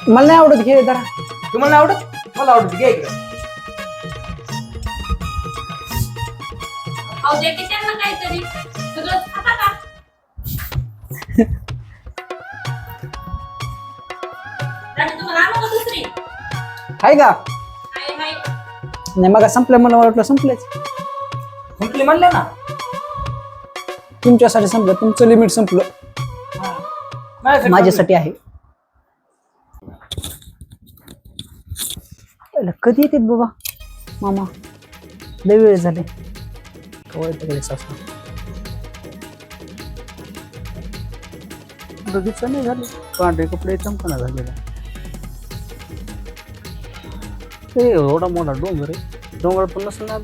मला नाही आवडत, घे जरा. तुम्हाला आवडत? मला आवडत, घ्या इकडे. अहो दे की त्यांना काहीतरी सगळं खाता का? राजू तुम्हाला आणू का दुसरी? आहे का? हाय हाय. नाही मग संपलं, मला वाटलं संपलेच. संपली म्हणले ना. तुमच्यासाठी संपलं, तुमचं लिमिट संपलं, माझ्यासाठी आहे. पहिलं कधी येतात बाबा मामा, लय वेळ झाले. कवळ तिकडे सासू बघितलं नाही झालं, पांढरे कपडे चमकणा झालेला. ते एवढा मोठा डोंगर आहे, डोंगर पण नसेल ना.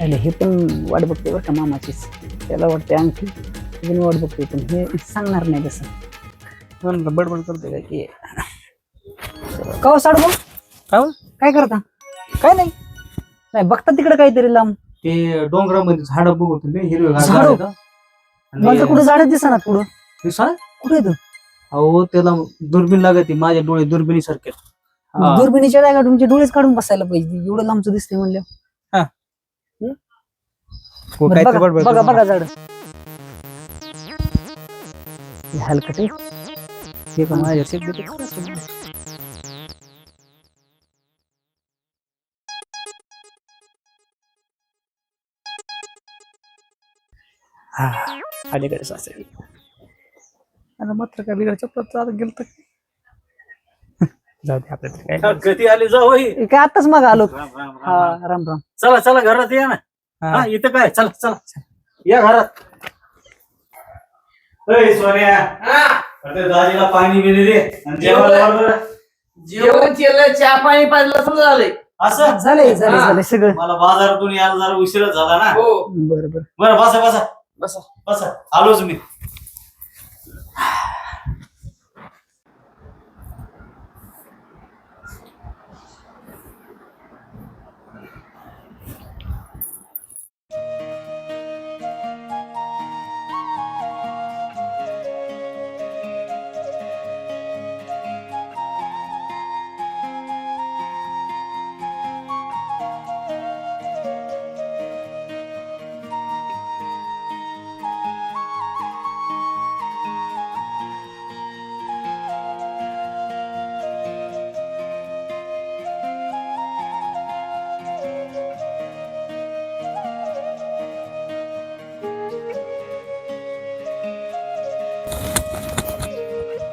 अरे हे पण वाट बघते बरं का मामाचीच, त्याला वाटते अंगठी, अजून वाट बघते, पण हे सांगणार नाही तसं. म्हणलं बडबड करते काय की का साडू काय करता? काय नाही, नाही बघता तिकडे काहीतरी लांब. ते डोंगरामध्ये झाड बघत हिरवे झाडं? मला तर कुठं झाडच दिसणार. पुढं कुठे येतं? अहो त्याला दुर्बीण लागते, माझ्या डोळे दुर्बिणी सारखे. दुर्बिणीच्या जागा तुमचे डोळेच काढून बसायला पाहिजे, एवढं लांबचं दिसते म्हणलं. बघा बघा झाड हलकट आहे हे पण माझ्या अलीकडे सासरी. आणि मात्र काय बिघड चप्पल आता गेलं तर जाऊ दे आपल्याला काय. कधी आली जाऊ काय आताच मग आलो. हा राम राम. चला चला घरात या ना. हा इथं काय, चला चला या घरात. सोन्या दाजीला पाणी बिणी दे आणि जेवण केलं, चहा पाणी पाजलं, समजा झालंय. असं झालंय झालंय झालंय सगळं. मला बाजारातून यायला जरा उशीरच झाला ना. हो बरं बरं बरं बसा बसा बसा. बसा, आलोच मी.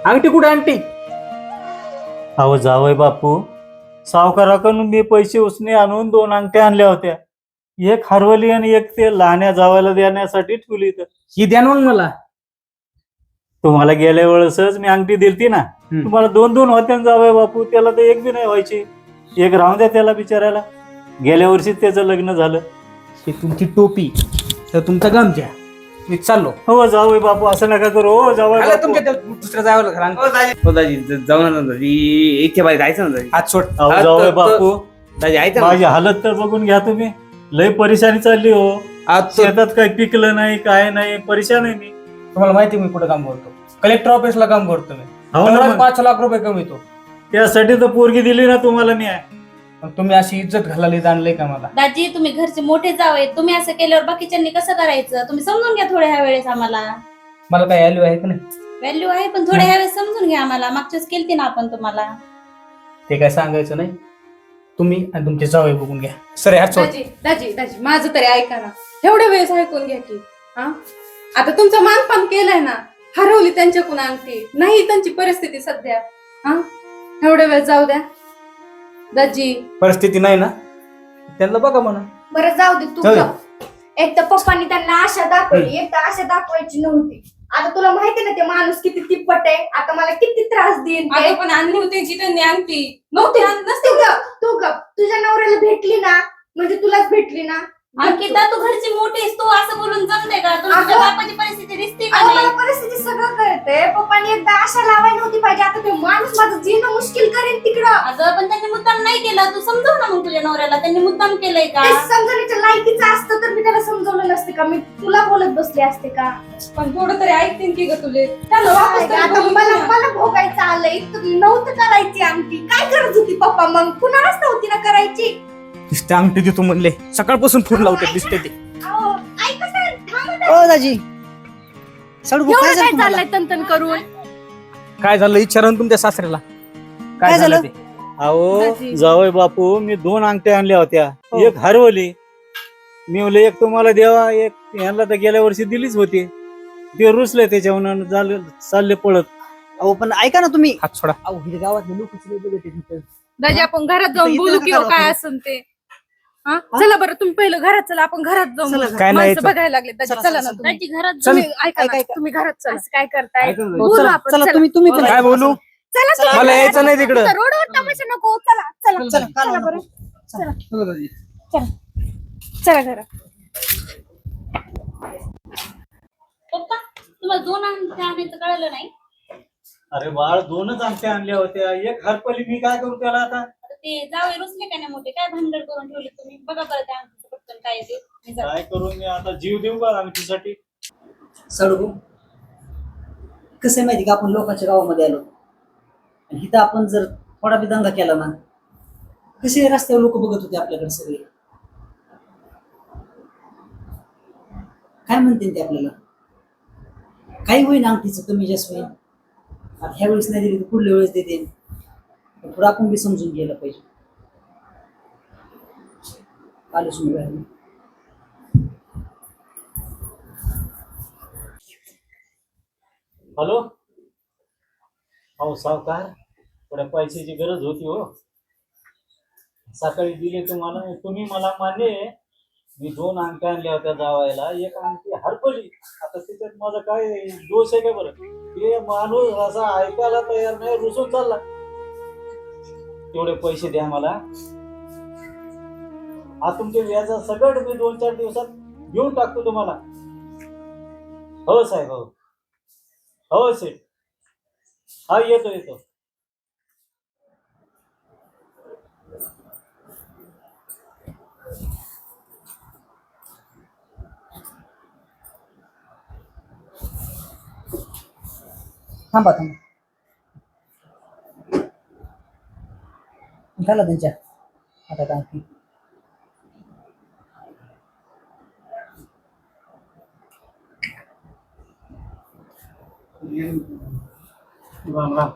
अंगठी कुठे अंगठी? अहो जावय बापू, सावकाराकडून मी पैसे उसने आणून 2 अंगठ्या आणल्या होत्या. एक हरवली आणि एक ते लहान्या जावायला देण्यासाठी ठेवली. तर ही द्या मग मला. तुम्हाला गेल्या वेळेसच मी अंगठी दिलती ना. तुम्हाला 2 होत्या जावय बापू, त्याला तर एक बी नाही व्हायची. एक राहून द्या त्याला बिचारायला. गेल्या वर्षीच त्याचं लग्न झालं. ही तुमची टोपी तर तुमचा गमजा. मी चाललो. हो जावय बापू, असं नका करू. हो जावय बापू. दुसऱ्या जावं घरात. हो दाजी जाऊ ना दाजी, इथे बाहेर जायचं ना दाजी. हात सोड. अहो जावय बापू, दाजी ऐका ना. माझी हालत तर बघून घ्या तुम्ही. लय परेशानी चालली हो. आज शेतात काही पिकलं नाही, काय नाही, परेशान आहे मी. तुम्हाला माहिती मी कुठे काम करतो? कलेक्टर ऑफिसला काम करतो मी. हो ना मग. 5 लाख रुपये कमवतो. त्यासाठी तर पोरगी दिली ना तुम्हाला मी. पण तुम्ही अशी इज्जत घालायला आणलंय का मला? दाजी तुम्ही घरचे मोठे जावई, तुम्ही असं केल्यावर बाकीच्यांनी कसं करायचं? तुम्ही समजून घ्या थोड्या ह्या वेळेस आम्हाला. मला काय व्हॅल्यू आहे का नाही? व्हॅल्यू आहे, पण थोड्या ह्या वेळेस समजून घ्या आम्हाला. मागच्याच केलती ना आपण तुम्हाला. ते काय सांगायचं नाही. तुम्ही आणि तुमचे जावई बघून घ्या. सर हात सोड. दाजी दाजी दाजी माझं तरी ऐका ना, एवढ्या वेळेस ऐकून घ्या की. हा आता तुमचं मानपान केलंय ना, हरवली त्यांच्याकडून अंगठी नाही, त्यांची परिस्थिती सध्या. हा एवढ्या वेळेस जाऊ द्या दाजी. परिस्थिती नाही ना, त्यांना बघा म्हणा. बरं जाऊ दे तू जाऊ दे. गप. एक तर पप्पांनी त्यांना आशा दाखवली, एक तर आशा दाखवायची नव्हती. आता तुला माहिती ना ते माणूस किती तिप्पट आहे. आता मला किती त्रास देईन ते. आता पण आणली होती जी त्यांनी अंगठी नव्हती तू गप. तुझ्या नवऱ्याला भेटली ना म्हणजे तुलाच भेटली ना. अंकिता तू घरची मोठीस, तू असं बोलून जमते का? तुला तुझ्या अगं. बापाची परिस्थिती दिसते का अगं, नाही? मला परिस्थिती सगळं कळते. पप्पांनी एकदा आशा आशा लावायला नव्हती पाहिजे. आता ते माणूस माझं जीणं मुश्किल करेन तिकडं. अगं पण त्यांनी मुद्दाम नाही केलं, तू समजव ना मग तुझ्या नवऱ्याला त्यांनी मुद्दाम केलंय का? ते समजण्याच्या लायकीचं असतं तर मी त्याला समजवलं नसते का? मी तुला बोलत बसले असते का? पण थोडं तरी ऐकतील की ग तुझे. त्याला काय वापस ग, तरी आता बोलू मला ना. मला भोगायचं आलंय. तर नव्हतं करायची अंगठी. काय गरज होती पप्पा? मग कुणालाच नव्हती ना करायची. दिसते अंगठी देतो म्हणले, सकाळपासून फोन लावते दिसते ते. अहो, ऐका तर, थांबा तर. ओ दाजी साडू भाऊ, एवढं काय काय झालं तुम्हाला? चाललंय तंतन करून? काय झालं विचारा ना तुमच्या सासऱ्याला काय झालं? ते अहो जावई बापू, मी 2 अंगठ्या आणल्या होत्या. हो. एक हरवली. मी म्हणलं एक तुम्हाला द्यावा, एक यांना तर गेल्या वर्षी दिलीच होती. ते रुसले त्याच्यावर झालं, चालले पळत. अहो पण ऐका ना तुम्ही. हात सोडा. अहो हे गावातले लोक सगळे बघत आहेत इथं. दाजी आपण घरात जाऊन इथं बोलू नका की हो करू काय आपण. असेल ते. हा चला बरं, तुम्ही पहिलं घरात चला, आपण घरात जाऊन चला, बोलू. काय नाही माणसं यायचं. बघायला लागले दाजी. चला, चला चला, ना चला. तुम्ही. त्याची घरात तुम्ही ऐका ऐका, ना, ऐका. तुम्ही घरात चला. असं काय करताय? ऐका ना. हो, बोलू चला आपण, चला, चला. तुम्ही पण काय बोलू? चला चला, तुम्ही मला घरात यायचं नाही तिकडं. तिथं रोडवर तमाशा नको. चला चला चला, चला बरं. चला दाजी. चला घरात. पप्पा तुम्हाला 2 अंगठ्या आणायचं कळलं नाही? अरे बाळ, 2च अंगठ्या आणल्या होत्या. एक हरपली, मी काय करू त्याला आता? आता ते जावई रुसले का नाही मोठे, काय भानगड करून ठेवले तुम्ही? बघा बरं त्या अंगठीचं पटकन काय आहे ते. मी जाते. काय करू मी आता? जीव देऊ का अंगठीसाठी? साडू भाऊ, कसं आहे माहिती का, आपण लोकांच्या गावामध्ये आलो आणि इथं आपण जर थोडा बी दंगा केला ना, कसे रस्त्यावर लोक बघत होते आपल्याकडे सगळे. काय म्हणते ते आपल्याला? काही होईन अंगठीचं कमी जास्त होईल. आता ह्या वेळेस नाही दिली तर पुढल्या वेळेस देते. थोडं आपण बी समजून घ्यायला पाहिजे. आलो समजा. हॅलो, अहो सावकार, थोड्या पैशाची गरज होती हो. सकाळी दिले तुम्हाला, तुम्ही मला मान्य आहे. मी 2 अंगठ्या आणल्या होत्या जावायला, एक अंगठी हरपली. आता त्याच्यात माझा काय दोष आहे का बरं? हे माणूस असा ऐकायला तयार नाही, रुसून चालला. तेवढे पैसे द्या मला. हा तुमचे व्याजा सगळं मी 2-4 दिवसात घेऊन टाकतो तुम्हाला. हो साहेब, हो हो सेठ. हा येतो येतो. थांबा थांबा. झालं त्यांच्या आता काय? राम राम.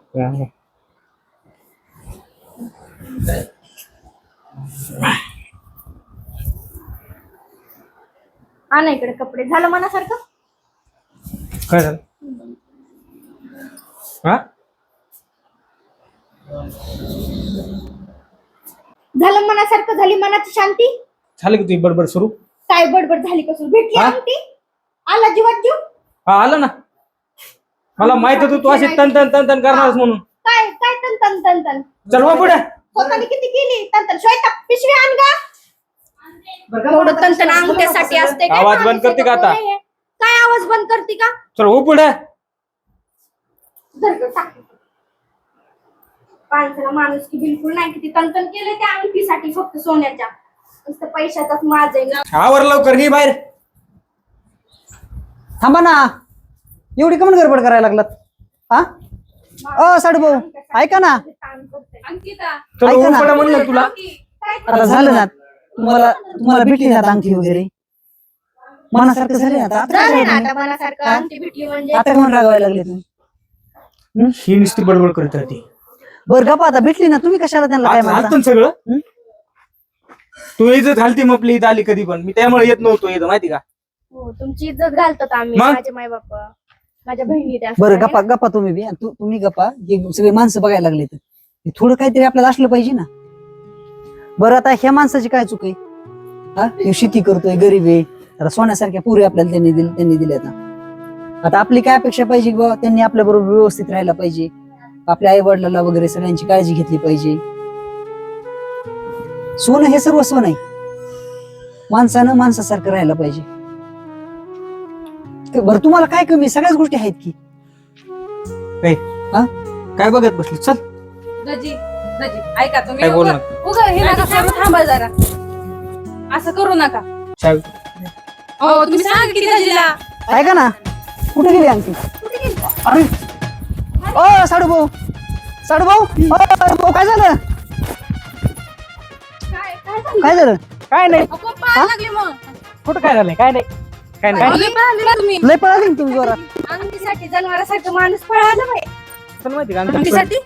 आणा इकडे कपडे. झालं मनासारखं? काय झालं? हा झालं मनासारखं? झाली मनाची शांती? झालं की तुझी बडबड सुरू? काय बडबड झाली? कसं भेटली हा? अंगठी? आला जीवात जीव? हा आलं ना. मला माहित होतं तू अशी तन तन तन तन करणारच म्हणून. काय काय तन तन तन तन? चल वा पुढे. स्वतःने किती केली तन तन? श्वेता पिशवी आण गा. एवढं तन तन अंगठ्यासाठी असते काय? आवाज बंद करते का आता? काय आवाज बंद करते का? चल हो पुढे. धर गं, टाक. माणसाला माणूस की बिलकुल नाही. किती तंतन केले त्या अंगठीसाठी फक्त सोन्याच्या. नुसतं पैशाचाच माज आहे ना. आवर लवकर घे बाहेर. थांबा ना, एवढी कमन गडबड करायला लागलात? हा साडू भाऊ, ऐका ना. अंकिता चल ऐका हो ना. पुढे म्हणलं तुला. आता झालं ना, तुम्हाला भेटली ना आता अंगठी वगैरे मनासारखं झाले ना आता? आता झालं काय ना राहिलं? आता मनासारखं अंगठी भेटली म्हणजे. आता कोण रागावायला लागले तुम्ही? ही नुसती बडबड करत राहते. बरं गप्पा, आता भेटली ना, तुम्ही कशाला त्यांना काय म्हणता? घालतो सगळं. तू इज्जत घालती मग आपली इथं आली कधी पण. मी त्यामुळे येत नव्हतो इथं, माहिती का? हो, तुमची इज्जत घालतात आम्ही. मग? माझे माय बाप, माझ्या बहिणी त्या बरं गप्पा गप्पा तुम्ही बी. तुम्ही गप्पा. हे सगळे माणसं बघायला लागले तर थोडं काहीतरी आपल्याला असलं पाहिजे ना. बरं आता ह्या माणसाची काय चूक आहे? हा, ह्यो शेती करतोय, गरीब आहे. आता सोन्यासारख्या पुरी आपल्याला त्यांनी दिल्या. आता आपली काय अपेक्षा पाहिजे की बाबा त्यांनी आपल्या बरोबर व्यवस्थित राहायला पाहिजे, आपल्या आई वडिलांना वगैरे सगळ्यांची काळजी घेतली पाहिजे. सोनं हे सर्वस्व नाही. माणसानं माणसासारखं राहायला पाहिजे. बरं तुम्हाला काय कमी? सगळ्याच गोष्टी आहेत की. काय बघत बसली? चल. दजी दजी ऐका तुम्ही काय बोल उगा हे नका करू, थांबा जरा. असं करू नका. चावी. हो तुम्ही सांग किती दजीला. ऐका ना, कुठे गेली आणखी? अरे ओ साडू भाऊ, साडू भाऊ, भाऊ काय झालं? काय झालं? काय नाही, पप्पा लागले मग. कुठं काय झालंय? काय नाही, काय नाही. लय पळाले ना तुम्ही. लय पळाली ना तुम्ही जोरात. अंगठीसाठी जनावरासाठी माणूस पळाला बाई. चल माहिती का? अंगठीसाठी?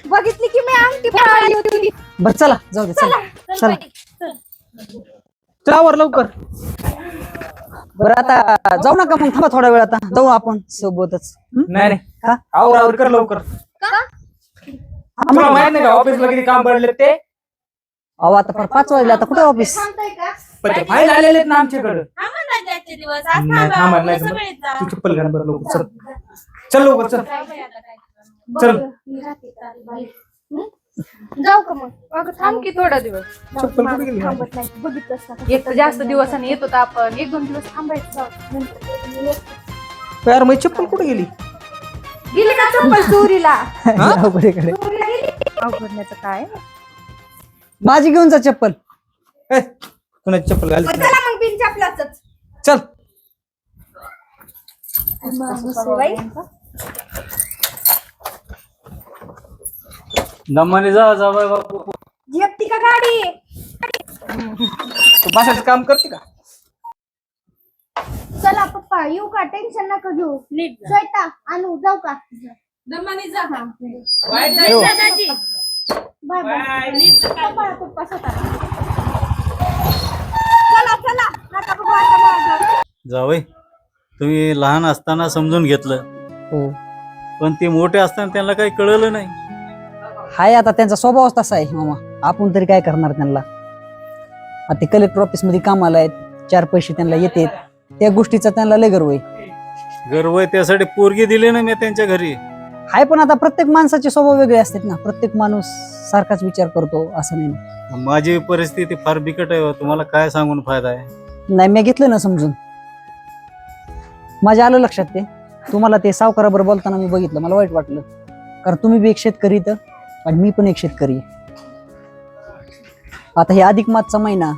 बघितली की मी अंगठी पळाली होती. बरं चला जाऊ दे, चला चला. चला वर लवकर. बरं आता जाऊ नका मग, थांबा थोडा वेळ, आता जाऊ आपण सोबतच. नाही नाही, का? आवर कर लवकर. तुला माहित नाही का ऑफिसला किती काम पडले ते? अहो आता फार 5 वाजले, आता कुठे ऑफिस? पण ते फाईल आलेले आहेत ना आमच्याकडे. थांबा ना आजचे दिवस, आज नाही, थांबा, थांबा, उद्या नाही, सगळेच जा. तू चप्पल घाल बरं लवकर. चल चल लवकर चल. चल जाऊ का मग? अगं थांब की थोडा दिवस. चप्पल कुठे गेली? थांबत नाही, बघितलंस ना. एक तर जास्त दिवसांनी येत होता आपण, 1-2 दिवस थांबायचं. यार माझी चप्पल कुठे गेली? गेली का चप्पल चोरीला? इकडे चोरीला गेली. अवघडण्याचं काय. माझी घेऊन जा चप्पल. कुणाची चप्पल घाल? चला मग बिन चपलाचंच. चल. बाई. दमाने जा जावाय बापू. झेपती का गाडी? तू बसायचं काम करते का? चला पप्पा येऊ का? टेन्शन नका घेऊ. नीट जा. श्वेता आणू जाऊ का? दमाने जा. नीट जा, दाजी. Bye bye. नीट जा. पप्पा स्वतः. चला चला नका बघू आता माझं. जावय तुम्ही लहान असताना समजून घेतलं, हो पण ते मोठे असताना त्यांना काही कळलं नाही. हाय, आता त्यांचा स्वभावच तसा आहे मामा. आपण तरी काय करणार त्यांना? आता ते कलेक्टर ऑफिस मध्ये कामाला आहेत, 4 पैसे त्यांना येते, त्या गोष्टीचा त्यांना लय गर्व आहे. गर्व आहे त्यासाठी पोरगी दिली ना मी त्यांच्या घरी. हाय, पण आता प्रत्येक माणसाचे स्वभाव वेगळे असतात ना. प्रत्येक माणूस सारखाच विचार करतो असं नाही ना. माझी परिस्थिती फार बिकट आहे, तुम्हाला काय सांगून फायदा आहे. नाही, मी घेतलं ना समजून. माझ्या आलं लक्षात ते. तुम्हाला ते सावकाराबरोबर बोलताना मी बघितलं, मला वाईट वाटलं. कारण तुम्ही बी एक शेतकरी तर, आणि मी पण एक शेतकरी आहे. आता हे अधिक मासचा महिना,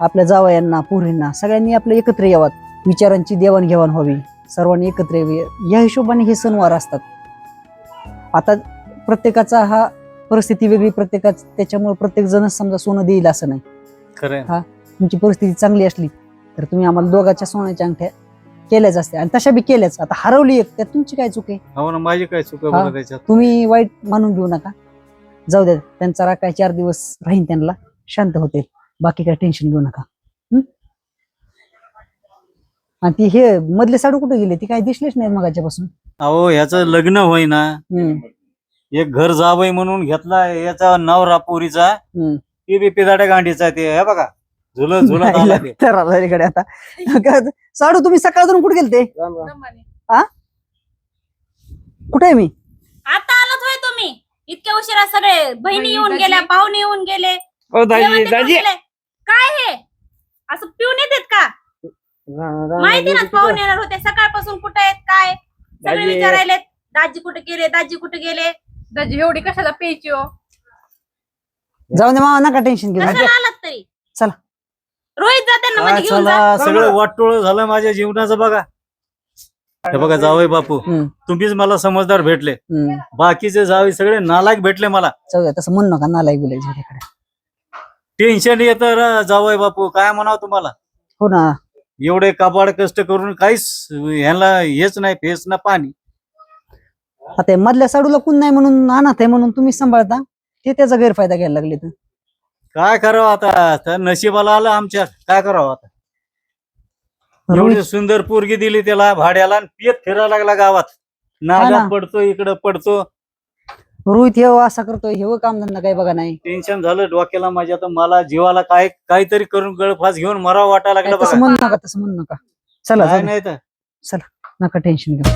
आपल्या जावयांना, पोरींना सगळ्यांनी आपलं एकत्र यावं, विचारांची देवाणघेवाण व्हावी, सर्वांनी एकत्र यावे, या हिशोबाने हे सणवार असतात. आता प्रत्येकाचा हा परिस्थिती वेगळी, प्रत्येकाच, त्याच्यामुळे प्रत्येक जण समजा सोनं देईल असं नाही. खरंय. तुमची परिस्थिती चांगली असली तर तुम्ही आम्हाला दोघांच्या सोन्याच्या अंगठ्या केल्याच असत्या, आणि तशा बी केल्याच. आता हरवली एक, त्यात तुमची काय चूक आहे? हो ना, माझी काय चुक आहे हा. बरं त्याच्यात. तुम्ही वाईट मानून घेऊ नका, जाऊ द्या. त्यांचा राग काय 4 दिवस राहीन, त्यांना शांत होते, बाकी काय टेन्शन घेऊ नका. आणि ती हे मधले साडू कुठे गेले? ती काय दिसलीच नाही मगाच्यापासून. अहो ह्याचं लग्न होईना, एक घर जावई म्हणून घेतला याचा नवरा पोरीचा, ते बी पिदाड्या गांडीचा आहे. ते हे बघा झुलत झुलत आला ते. इकडे आता साडू, तुम्ही सकाळपासून कुठे गेलते? दमाने. कुठे आहे मी? आता आलात होय तुम्ही? इतक्या उशिरा सगळे बहिणी येऊन दाजी. गेल्या, पाहुणे येऊन गेले, ओ दाजी, जेवण देऊन दाजी. गेले. काय हे असं पिऊन येतात का? माहिती ना पाहुणे येणार होते, सकाळपासून कुठे आहेत काय सगळे दाजी. विचारायले. दाजी कुठे गेले, दाजी कुठे गेले? दजी एवढी कशाला प्यायची हो? जाऊ दे मामा, नका टेन्शन घेऊ. कशाला आलात तरी? चला. रोहित जाते ना काय मध्ये घेऊन जा. चला, सगळं वाटोळ झालं माझ्या जीवनाचं. बघा हे बघा जावई बापू, तुम्हीच मला समजदार भेटले, बाकीचे जावई सगळे नालायक भेटले मला. जाऊ द्या, तसं म्हणू नका, नालायक बिलायक झाल्याकडे. टेन्शन येतं जावई बापू, काय म्हणावं तुम्हाला. हो ना. एवढे कबाड कष्ट करून काहीच ह्याला हेच नाही, फेस ना पाणी. आता मधल्या साडूला कोण नाही म्हणून अनाथ आहे म्हणून तुम्ही सांभाळता, ते त्याचा गैरफायदा घ्यायला लागले तर. काय करावं आता, त्या नशिबाला आलं आमच्या, काय करावं आता. एवढी सुंदर पोरगी दिली त्याला भाड्याला, आणि पियत फिरायला लागला गावात, नाल्यात पडतो, इकडं पडतो. रोहित हे असा करतोय, हे कामधंदा काही बघा नाही. टेन्शन झालं डोक्याला माझ्या, तर मला जीवाला काहीतरी करून गळफास घेऊन मरावं वाटायला लागलं तसं बघा. म्हणू नका, तसं म्हणू नका. चला काय जाऊ दे. नाही तर चला, नका टेन्शन घेऊ.